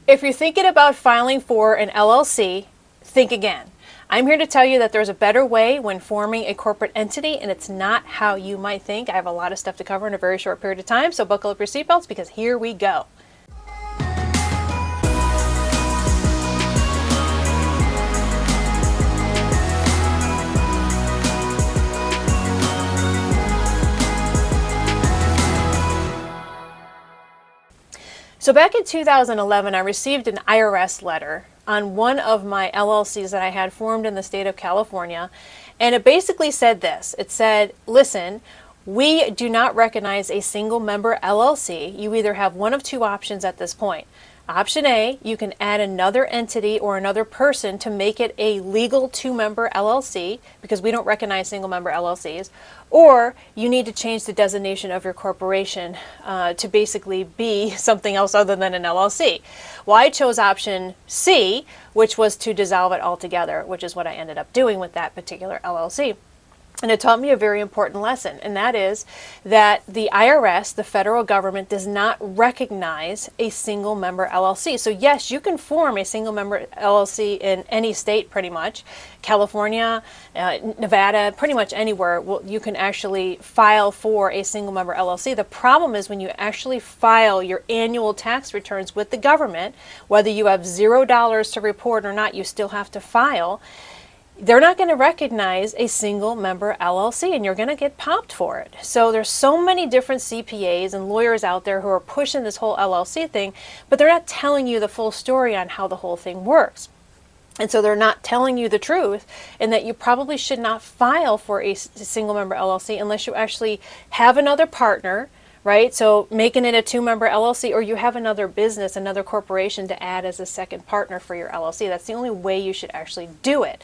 If you're thinking about filing for an LLC, think again. I'm here to tell you that there's a better way when forming a corporate entity, and it's not how you might think. I have a lot of stuff to cover in a very short period of time, so buckle up your seatbelts because here we go. So back in 2011, I received an IRS letter on one of my LLCs that I had formed in the state of California. And it basically said this. It said, listen, we do not recognize a single member LLC. You either have one of two options at this point. Option A, you can add another entity or another person to make it a legal two-member LLC because we don't recognize single-member LLCs, or you need to change the designation of your corporation to basically be something else other than an LLC. Well, I chose option C, which was to dissolve it altogether, which is what I ended up doing with that particular LLC. And it taught me a very important lesson, and that is that the IRS, the federal government, does not recognize a single member LLC. So yes, you can form a single member LLC in any state pretty much. California, Nevada, pretty much anywhere you can actually file for a single member LLC. The problem is when you actually file your annual tax returns with the government, whether you have $0 to report or not, you still have to file. They're not going to recognize a single member LLC, and you're going to get popped for it. So there's so many different CPAs and lawyers out there who are pushing this whole LLC thing, but they're not telling you the full story on how the whole thing works. And so they're not telling you the truth, and that you probably should not file for a single member LLC unless you actually have another partner, right? So making it a two-member LLC, or you have another business, another corporation to add as a second partner for your LLC. That's the only way you should actually do it.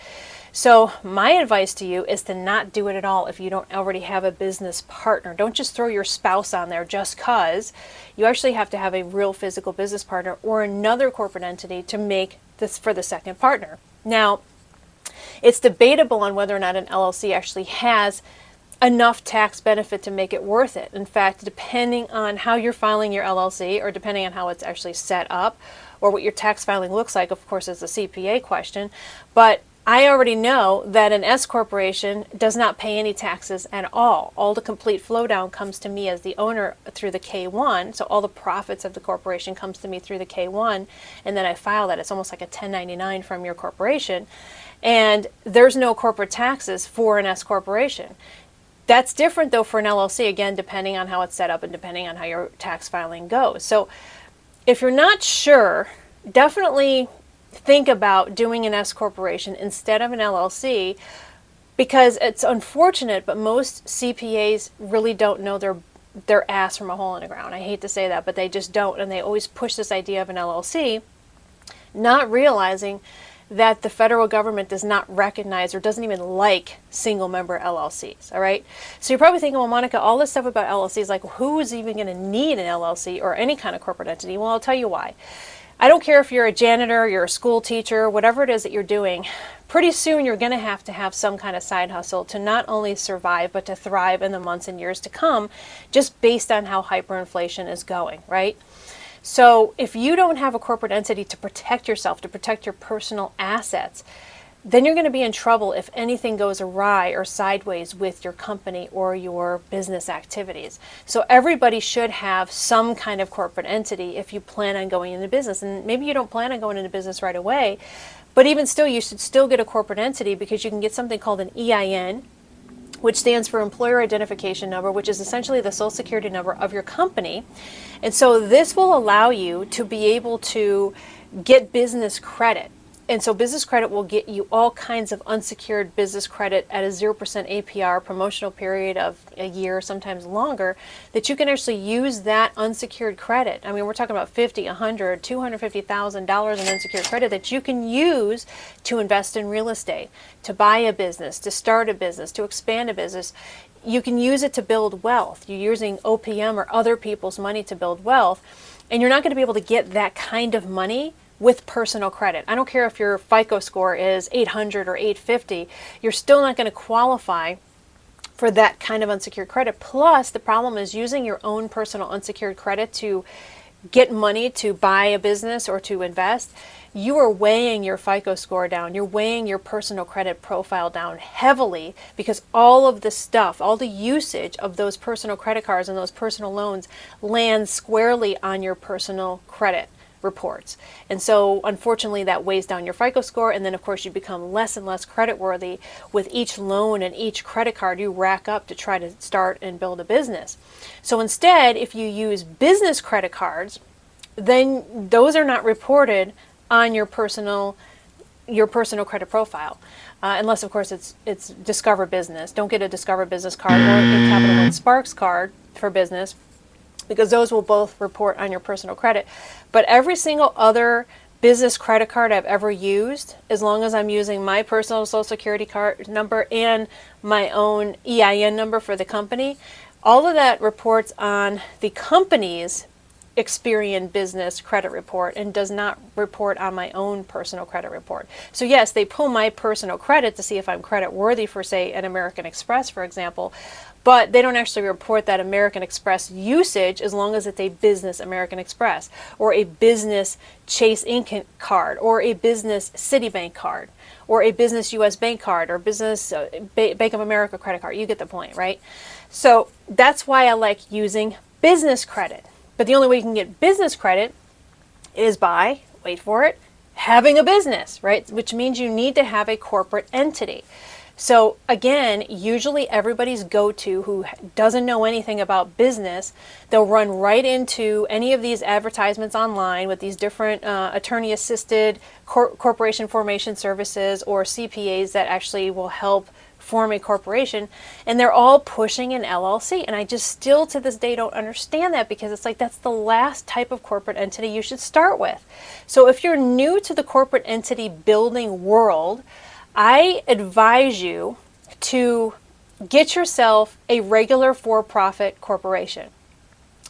So my advice to you is to not do it at all if you don't already have a business partner. Don't just throw your spouse on there just because. You actually have to have a real physical business partner or another corporate entity to make this for the second partner. Now, it's debatable on whether or not an LLC actually has enough tax benefit to make it worth it. In fact, depending on how you're filing your LLC, or depending on how it's actually set up, or what your tax filing looks like, of course, is a CPA question. But I already know that an S corporation does not pay any taxes at all. All the complete flow down comes to me as the owner through the K-1. So all the profits of the corporation comes to me through the K-1, and then I file that. It's almost like a 1099 from your corporation. And there's no corporate taxes for an S corporation. That's different though for an LLC, again, depending on how it's set up and depending on how your tax filing goes. So if you're not sure, definitely think about doing an S corporation instead of an LLC, because it's unfortunate, but most CPAs really don't know their ass from a hole in the ground. I hate to say that, but they just don't, and they always push this idea of an LLC, not realizing that the federal government does not recognize or doesn't even like single member LLCs, all right? So you're probably thinking, well, Monica, all this stuff about LLCs, like who is even going to need an LLC or any kind of corporate entity? Well, I'll tell you why. I don't care if you're a janitor, you're a school teacher, whatever it is that you're doing, pretty soon you're going to have some kind of side hustle to not only survive, but to thrive in the months and years to come, just based on how hyperinflation is going, right? So if you don't have a corporate entity to protect yourself, to protect your personal assets, then you're going to be in trouble if anything goes awry or sideways with your company or your business activities. So everybody should have some kind of corporate entity if you plan on going into business. And maybe you don't plan on going into business right away, but even still, you should still get a corporate entity, because you can get something called an EIN, which stands for Employer Identification Number, which is essentially the Social Security number of your company. And so this will allow you to be able to get business credit. And so business credit will get you all kinds of unsecured business credit at a 0% APR, promotional period of a year, sometimes longer, that you can actually use that unsecured credit. I mean, we're talking about $50, $100, $250,000 in unsecured credit that you can use to invest in real estate, to buy a business, to start a business, to expand a business. You can use it to build wealth. You're using OPM or other people's money to build wealth, and you're not going to be able to get that kind of money with personal credit. I don't care if your FICO score is 800 or 850, you're still not going to qualify for that kind of unsecured credit. Plus, the problem is using your own personal unsecured credit to get money to buy a business or to invest, you are weighing your FICO score down. You're weighing your personal credit profile down heavily, because all of the stuff, all the usage of those personal credit cards and those personal loans lands squarely on your personal credit reports. And so unfortunately that weighs down your FICO score, and then of course you become less and less credit worthy with each loan and each credit card you rack up to try to start and build a business. So instead, if you use business credit cards, then those are not reported on your personal credit profile. Unless of course it's Discover Business. Don't get a Discover Business card or a Capital One Sparks card for business, because those will both report on your personal credit. But every single other business credit card I've ever used, as long as I'm using my personal Social Security card number and my own EIN number for the company, all of that reports on the company's Experian business credit report and does not report on my own personal credit report. So yes, they pull my personal credit to see if I'm credit worthy for, say, an American Express, for example, but they don't actually report that American Express usage as long as it's a business American Express or a business Chase Inc. card or a business Citibank card or a business US Bank card or business Bank of America credit card. You get the point, right? So that's why I like using business credit. But the only way you can get business credit is by, wait for it, having a business, right? Which means you need to have a corporate entity. So again, usually everybody's go-to who doesn't know anything about business, they'll run right into any of these advertisements online with these different attorney-assisted corporation formation services or CPAs that actually will help form a corporation, and they're all pushing an LLC. And I just still to this day don't understand that, because it's like that's the last type of corporate entity you should start with. So if you're new to the corporate entity building world, I advise you to get yourself a regular for-profit corporation.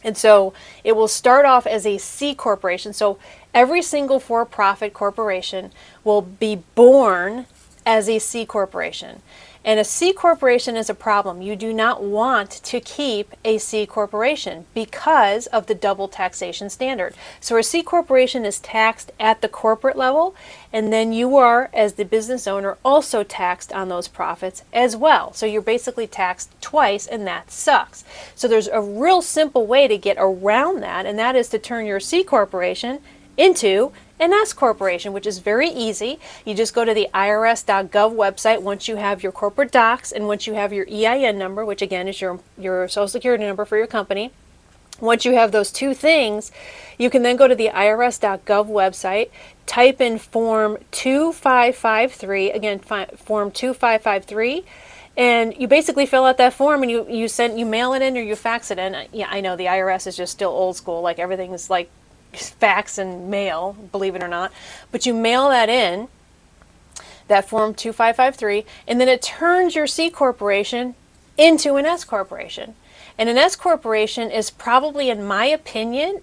And so it will start off as a C corporation. So every single for-profit corporation will be born as a C corporation. And a C corporation is a problem. You do not want to keep a C corporation because of the double taxation standard. So a C corporation is taxed at the corporate level, and then you are, as the business owner, also taxed on those profits as well. So you're basically taxed twice, and that sucks. So there's a real simple way to get around that, and that is to turn your C corporation into an S corporation, which is very easy. You just go to the irs.gov website once you have your corporate docs and once you have your EIN number, which again is your Social Security number for your company. Once you have those two things, you can then go to the irs.gov website, type in form 2553, again form 2553, and you basically fill out that form and you mail it in or you fax it in. Yeah, I know the IRS is just still old school, like everything is like fax and mail, believe it or not, but you mail that in, that form 2553, and then it turns your C corporation into an S corporation. And an S corporation is probably, in my opinion,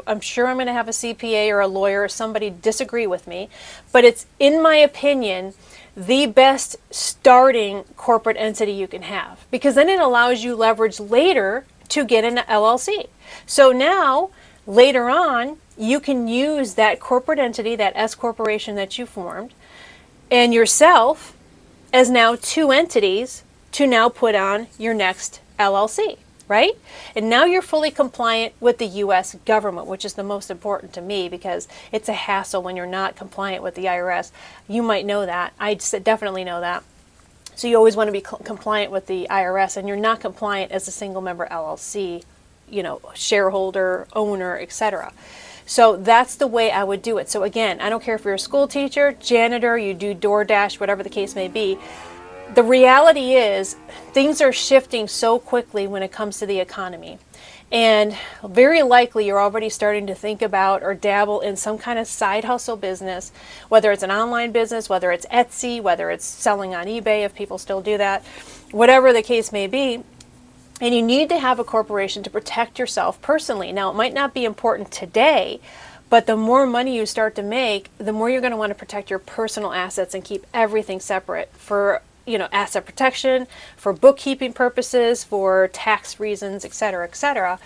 I'm sure I'm going to have a CPA or a lawyer or somebody disagree with me, but it's, in my opinion, the best starting corporate entity you can have, because then it allows you leverage later to get an LLC. So now, later on, you can use that corporate entity, that S corporation that you formed, and yourself as now two entities to now put on your next LLC, right? And now you're fully compliant with the U.S. government, which is the most important to me, because it's a hassle when you're not compliant with the IRS. You might know that. I definitely know that. So you always want to be compliant with the IRS, and you're not compliant as a single member LLC, you know, shareholder, owner, etc. So that's the way I would do it. So again, I don't care if you're a school teacher, janitor, you do DoorDash, whatever the case may be. The reality is things are shifting so quickly when it comes to the economy. And very likely you're already starting to think about or dabble in some kind of side hustle business, whether it's an online business, whether it's Etsy, whether it's selling on eBay, if people still do that, whatever the case may be. And you need to have a corporation to protect yourself personally. Now, it might not be important today, but the more money you start to make, the more you're going to want to protect your personal assets and keep everything separate for, you know, asset protection, for bookkeeping purposes, for tax reasons, etc., etc.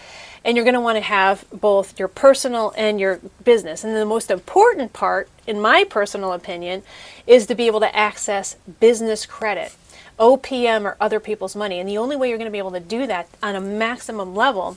And you're going to want to have both your personal and your business. And the most important part, in my personal opinion, is to be able to access business credit, OPM, or other people's money. And the only way you're going to be able to do that on a maximum level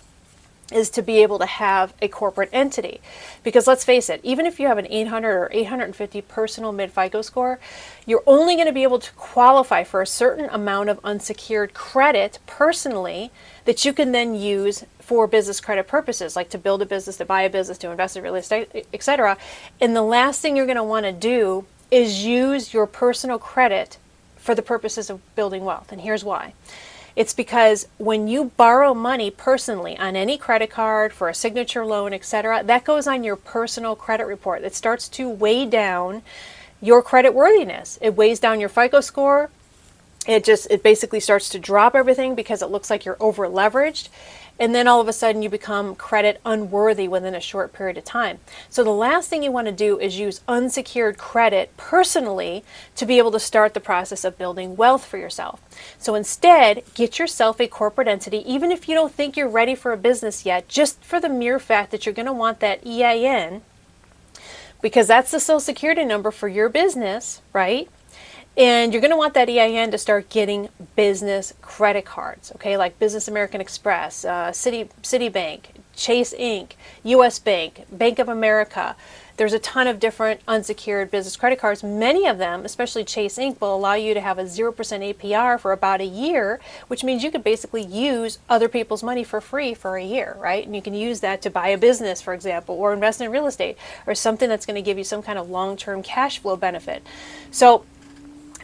is to be able to have a corporate entity. Because let's face it, even if you have an 800 or 850 personal mid-FICO score, you're only going to be able to qualify for a certain amount of unsecured credit personally that you can then use for business credit purposes, like to build a business, to buy a business, to invest in real estate, etc. And the last thing you're going to want to do is use your personal credit for the purposes of building wealth. And here's why. It's because when you borrow money personally on any credit card, for a signature loan, etc., that goes on your personal credit report. It starts to weigh down your credit worthiness. It weighs down your FICO score. It basically starts to drop everything because it looks like you're over leveraged. And then all of a sudden you become credit unworthy within a short period of time. So the last thing you want to do is use unsecured credit personally to be able to start the process of building wealth for yourself. So instead, get yourself a corporate entity, even if you don't think you're ready for a business yet, just for the mere fact that you're going to want that EIN, because that's the Social Security number for your business, right? And you're going to want that EIN to start getting business credit cards, okay, like Business American Express, Citibank, Chase Inc., U.S. Bank, Bank of America. There's a ton of different unsecured business credit cards. Many of them, especially Chase Inc., will allow you to have a 0% APR for about a year, which means you could basically use other people's money for free for a year, right? And you can use that to buy a business, for example, or invest in real estate, or something that's going to give you some kind of long-term cash flow benefit. So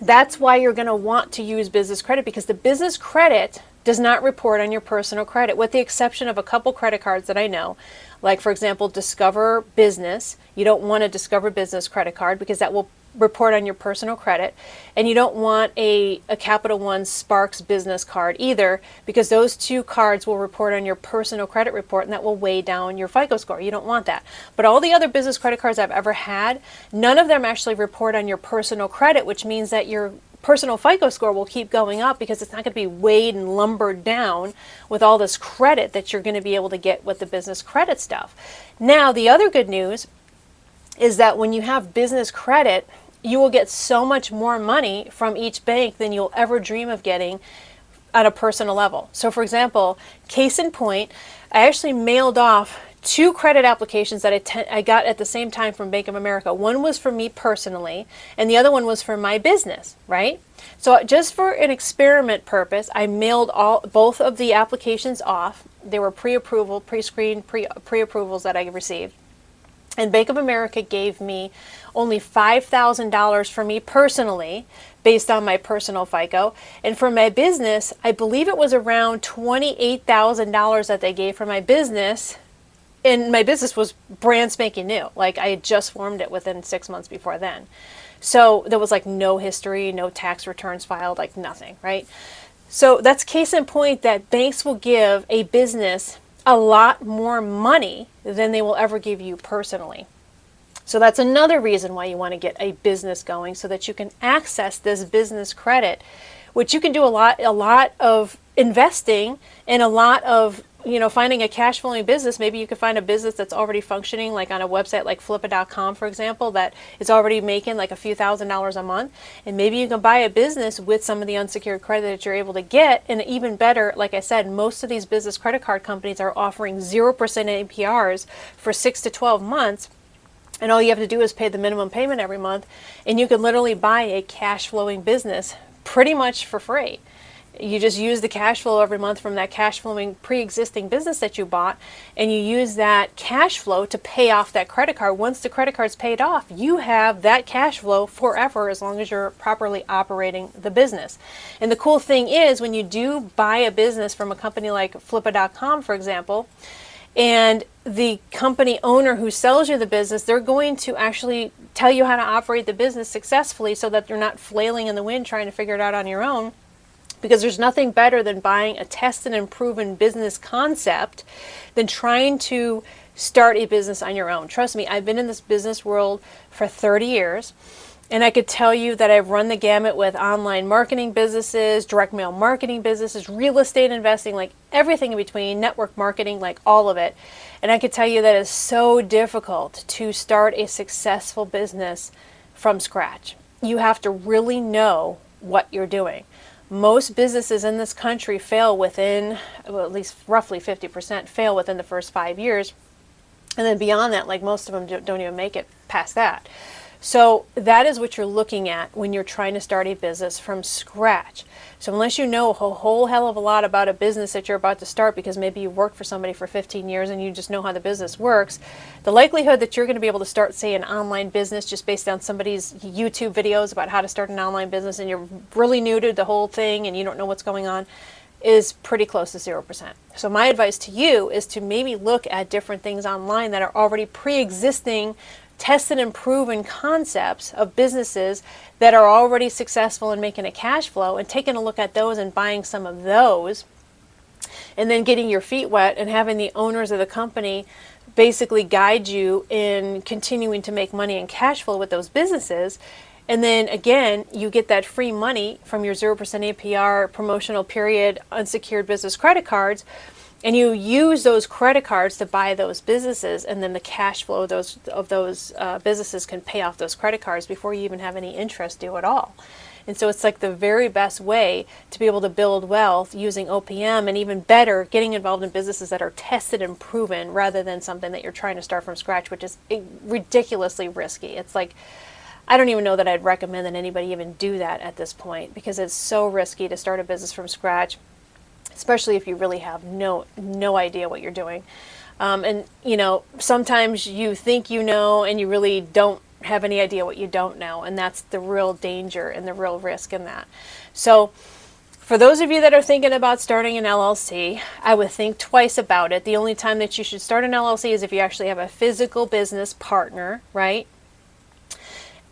that's why you're going to want to use business credit, because the business credit does not report on your personal credit, with the exception of a couple credit cards that I know. Like, for example, Discover Business. You don't want a Discover Business credit card because that will report on your personal credit. And you don't want a Capital One Sparks Business card either, because those two cards will report on your personal credit report, and that will weigh down your FICO score. You don't want that. But all the other business credit cards I've ever had, none of them actually report on your personal credit, which means that your personal FICO score will keep going up because it's not going to be weighed and lumbered down with all this credit that you're going to be able to get with the business credit stuff. Now, the other good news is that when you have business credit, you will get so much more money from each bank than you'll ever dream of getting on a personal level. So, for example, case in point, I actually mailed off 2 credit applications that I got at the same time from Bank of America. One was for me personally, and the other one was for my business, right? So just for an experiment purpose, I mailed both of the applications off. They were pre-approval, pre-screened, pre-approvals that I received. And Bank of America gave me only $5,000 for me personally, based on my personal FICO. And for my business, I believe it was around $28,000 that they gave for my business. And my business was brand spanking new. Like, I had just formed it within 6 months before then. So there was like no history, no tax returns filed, like nothing, right? So that's case in point that banks will give a business a lot more money than they will ever give you personally. So that's another reason why you want to get a business going, so that you can access this business credit, which you can do a lot of investing and a lot of, finding a cash flowing business. Maybe you could find a business that's already functioning, like on a website like flippa.com, for example, that is already making like a few $1,000s a month. And maybe you can buy a business with some of the unsecured credit that you're able to get. And even better, like I said, most of these business credit card companies are offering 0% APRs for 6 to 12 months. And all you have to do is pay the minimum payment every month, and you can literally buy a cash flowing business pretty much for free. You just use the cash flow every month from that cash flowing pre-existing business that you bought, and you use that cash flow to pay off that credit card. Once the credit card's paid off, you have that cash flow forever, as long as you're properly operating the business. And the cool thing is, when you do buy a business from a company like flippa.com, for example, and the company owner who sells you the business, they're going to actually tell you how to operate the business successfully, so that you're not flailing in the wind trying to figure it out on your own. Because there's nothing better than buying a tested and proven business concept than trying to start a business on your own. Trust me, I've been in this business world for 30 years. And I could tell you that I've run the gamut with online marketing businesses, direct mail marketing businesses, real estate investing, like everything in between, network marketing, like all of it. And I could tell you that it's so difficult to start a successful business from scratch. You have to really know what you're doing. Most businesses in this country fail within, well, at least roughly 50% fail within the first 5 years. And then beyond that, like most of them don't even make it past that. So that is what you're looking at when you're trying to start a business from scratch. So unless you know a whole hell of a lot about a business that you're about to start, because maybe you worked for somebody for 15 years and you just know how the business works, the likelihood that you're going to be able to start, say, an online business just based on somebody's YouTube videos about how to start an online business, and you're really new to the whole thing and you don't know what's going on, is pretty close to 0%. So my advice to you is to maybe look at different things online that are already pre-existing, tested and proven concepts of businesses that are already successful in making a cash flow, and taking a look at those and buying some of those, and then getting your feet wet and having the owners of the company basically guide you in continuing to make money and cash flow with those businesses. And then again, you get that free money from your 0% APR promotional period unsecured business credit cards, and you use those credit cards to buy those businesses, and then the cash flow of those businesses can pay off those credit cards before you even have any interest due at all. And so it's like the very best way to be able to build wealth using OPM, and even better, getting involved in businesses that are tested and proven rather than something that you're trying to start from scratch, which is ridiculously risky. It's like, I don't even know that I'd recommend that anybody even do that at this point, because it's so risky to start a business from scratch, especially if you really have no idea what you're doing. And you know, sometimes you think you know and you really don't have any idea what you don't know, and that's the real danger and the real risk in that. So for those of you that are thinking about starting an LLC, I would think twice about it. The only time that you should start an LLC is if you actually have a physical business partner, right?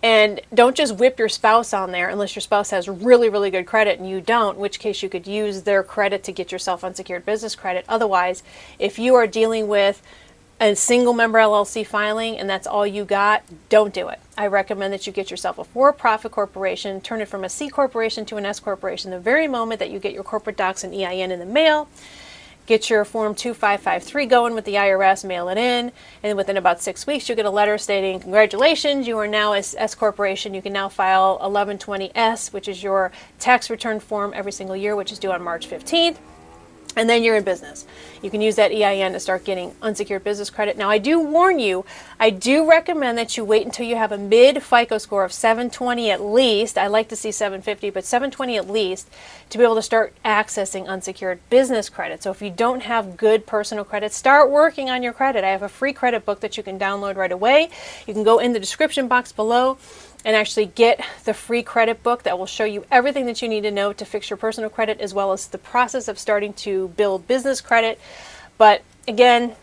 And don't just whip your spouse on there unless your spouse has really good credit and you don't, in which case you could use their credit to get yourself unsecured business credit. Otherwise, if you are dealing with a single member LLC filing and that's all you got, don't do it. I recommend that you get yourself a for-profit corporation, turn it from a C corporation to an S corporation the very moment that you get your corporate docs and EIN in the mail. Get your Form 2553 going with the IRS, mail it in, and within about 6 weeks you get a letter stating, congratulations, you are now an S corporation. You can now file 1120S, which is your tax return form every single year, which is due on March 15th. And then you're in business. You can use that EIN to start getting unsecured business credit. Now, I do warn you, I do recommend that you wait until you have a mid FICO score of 720 at least. I like to see 750, but 720 at least, to be able to start accessing unsecured business credit. So if you don't have good personal credit, start working on your credit. I have a free credit book that you can download right away. You can go in the description box below and actually get the free credit book that will show you everything that you need to know to fix your personal credit, as well as the process of starting to build business credit. But again,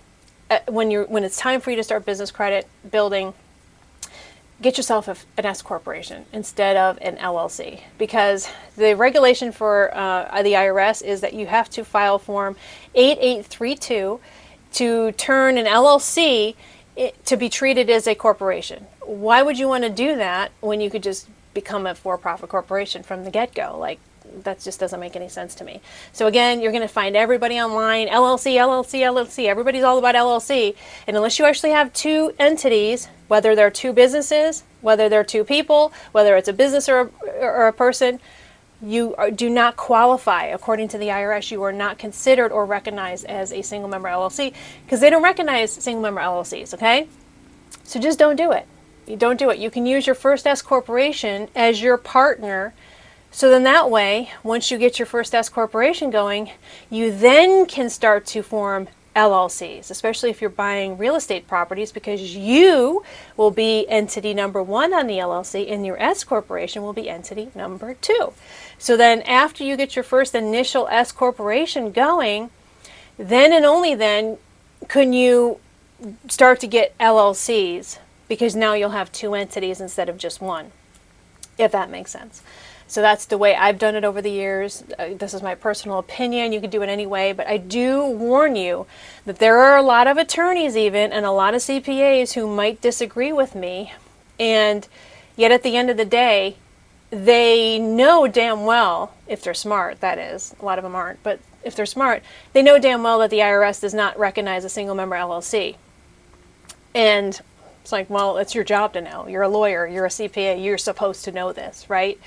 when it's time for you to start business credit building, get yourself an S corporation instead of an LLC, because the regulation for the IRS is that you have to file Form 8832 to turn an LLC to be treated as a corporation. Why would you want to do that when you could just become a for-profit corporation from the get-go? Like, that just doesn't make any sense to me. So again, you're going to find everybody online, LLC, LLC, LLC. Everybody's all about LLC. And unless you actually have two entities, whether they're two businesses, whether they're two people, whether it's a business or a person, you do not qualify. According to the IRS, you are not considered or recognized as a single member LLC, because they don't recognize single member LLCs, okay? So just don't do it. You don't do it. You can use your first S corporation as your partner. So then that way, once you get your first S corporation going, you then can start to form LLCs, especially if you're buying real estate properties, because you will be entity number 1 on the LLC and your S corporation will be entity number 2. So then after you get your first initial S corporation going, then and only then can you start to get LLCs, because now you'll have 2 entities instead of just 1, if that makes sense. So that's the way I've done it over the years. This is my personal opinion. You can do it any way, but I do warn you that there are a lot of attorneys even and a lot of CPAs who might disagree with me. And Yet at the end of the day, they know damn well, if they're smart, that is, a lot of them aren't, but if they're smart, they know damn well that the IRS does not recognize a single member LLC. And it's like, well, it's your job to know. You're a lawyer, you're a CPA, you're supposed to know this, right?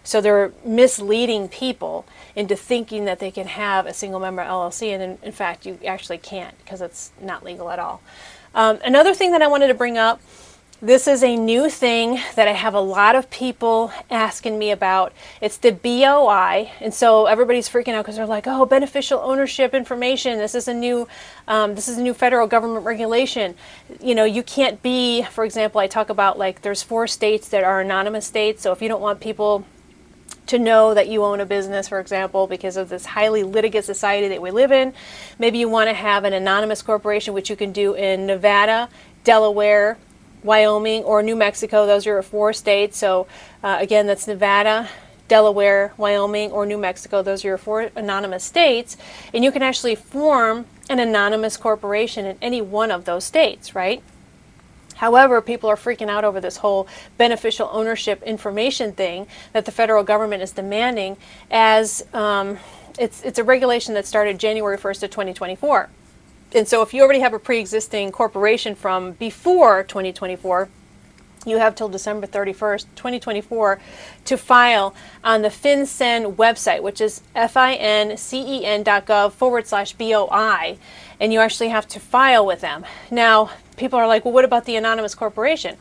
So they're misleading people into thinking that they can have a single member LLC, and in fact, you actually can't, because it's not legal at all. Another thing that I wanted to bring up, this is a new thing that I have a lot of people asking me about. It's the BOI, and so everybody's freaking out because they're like, "Oh, beneficial ownership information. This is a new federal government regulation. You know, you can't be." For example, I talk about, like, there's 4 states that are anonymous states. So if you don't want people to know that you own a business, for example, because of this highly litigious society that we live in, maybe you want to have an anonymous corporation, which you can do in Nevada, Delaware, Wyoming, or New Mexico. Those are your 4 states. So again, that's Nevada, Delaware, Wyoming, or New Mexico. Those are your 4 anonymous states. And you can actually form an anonymous corporation in any one of those states, right? However, people are freaking out over this whole beneficial ownership information thing that the federal government is demanding, as it's a regulation that started January 1st of 2024. And so if you already have a pre-existing corporation from before 2024, you have till December 31st, 2024 to file on the FinCEN website, which is fincen.gov/BOI, and you actually have to file with them. Now, people are like, well, what about the anonymous corporation?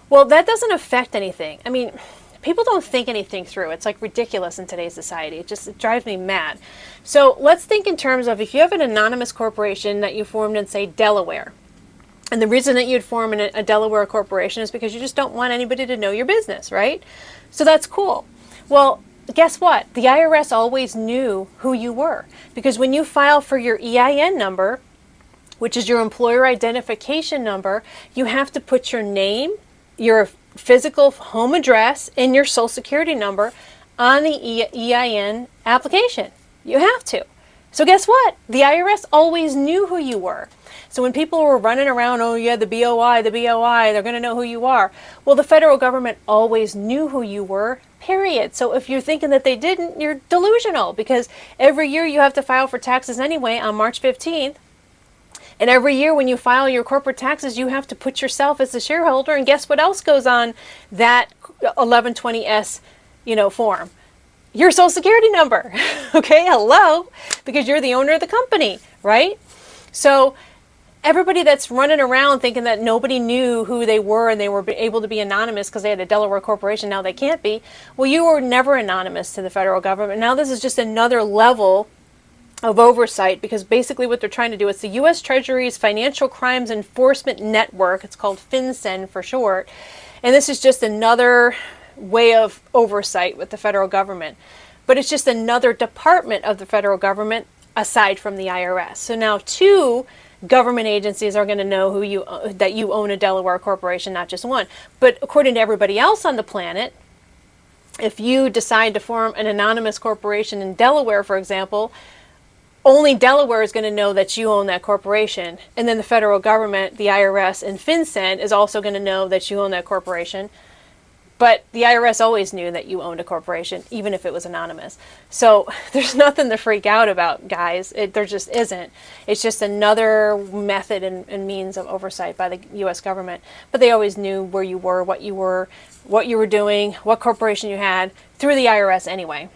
Well, that doesn't affect anything. I mean, people don't think anything through. It's like ridiculous in today's society. It drives me mad. So let's think in terms of, if you have an anonymous corporation that you formed in, say, Delaware, and the reason that you'd form a Delaware corporation is because you just don't want anybody to know your business, right? So that's cool. Well, guess what? The IRS always knew who you were, because when you file for your EIN number, which is your employer identification number, you have to put your name, your physical home address, and your social security number on the EIN application. You have to. So guess what? The IRS always knew who you were. So when people were running around, oh yeah, the BOI, they're going to know who you are. Well, the federal government always knew who you were, period. So if you're thinking that they didn't, you're delusional, because every year you have to file for taxes anyway on March 15th. And every year when you file your corporate taxes, you have to put yourself as a shareholder. And guess what else goes on that 1120S, form? Your social security number. Okay, hello, because you're the owner of the company, right? So everybody that's running around thinking that nobody knew who they were and they were able to be anonymous because they had a Delaware corporation, now they can't be. Well, you were never anonymous to the federal government. Now this is just another level of oversight, because basically what they're trying to do, it's the U.S. Treasury's Financial Crimes Enforcement Network. It's called FinCEN for short. And this is just another way of oversight with the federal government. But it's just another department of the federal government aside from the IRS. So now 2 government agencies are going to know that you own a Delaware corporation, not just 1. But according to everybody else on the planet, if you decide to form an anonymous corporation in Delaware, for example, only Delaware is going to know that you own that corporation. And then the federal government, the IRS, and FinCEN is also going to know that you own that corporation. But the IRS always knew that you owned a corporation, even if it was anonymous. So there's nothing to freak out about, guys. There just isn't. It's just another method and means of oversight by the U.S. government. But they always knew where you were, what you were doing, what corporation you had, through the IRS anyway,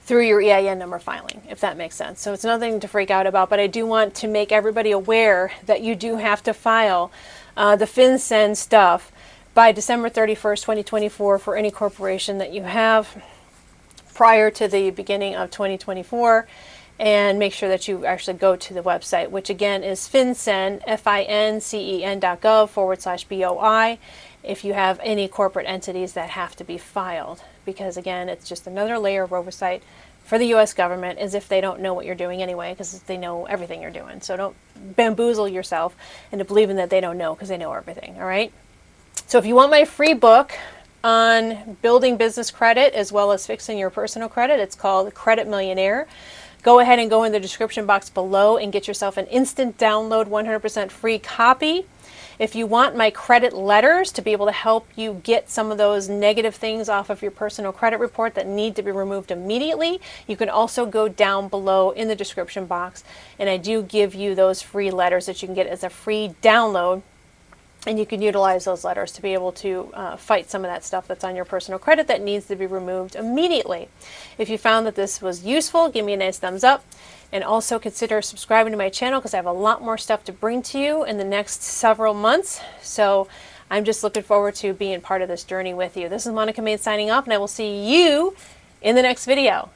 through your EIN number filing, if that makes sense. So it's nothing to freak out about, but I do want to make everybody aware that you do have to file the FinCEN stuff by December 31st, 2024 for any corporation that you have prior to the beginning of 2024, and make sure that you actually go to the website, which again is FinCEN, fincen.gov/BOI, if you have any corporate entities that have to be filed. Because again, it's just another layer of oversight for the U.S. government, as if they don't know what you're doing anyway, because they know everything you're doing. So don't bamboozle yourself into believing that they don't know, because they know everything, all right? So if you want my free book on building business credit as well as fixing your personal credit, it's called Credit Millionaire. Go ahead and go in the description box below and get yourself an instant download, 100% free copy. If you want my credit letters to be able to help you get some of those negative things off of your personal credit report that need to be removed immediately, you can also go down below in the description box, and I do give you those free letters that you can get as a free download. And you can utilize those letters to be able to fight some of that stuff that's on your personal credit that needs to be removed immediately. If you found that this was useful, give me a nice thumbs up. And also consider subscribing to my channel because I have a lot more stuff to bring to you in the next several months. So I'm just looking forward to being part of this journey with you. This is Monica Maid signing off, and I will see you in the next video.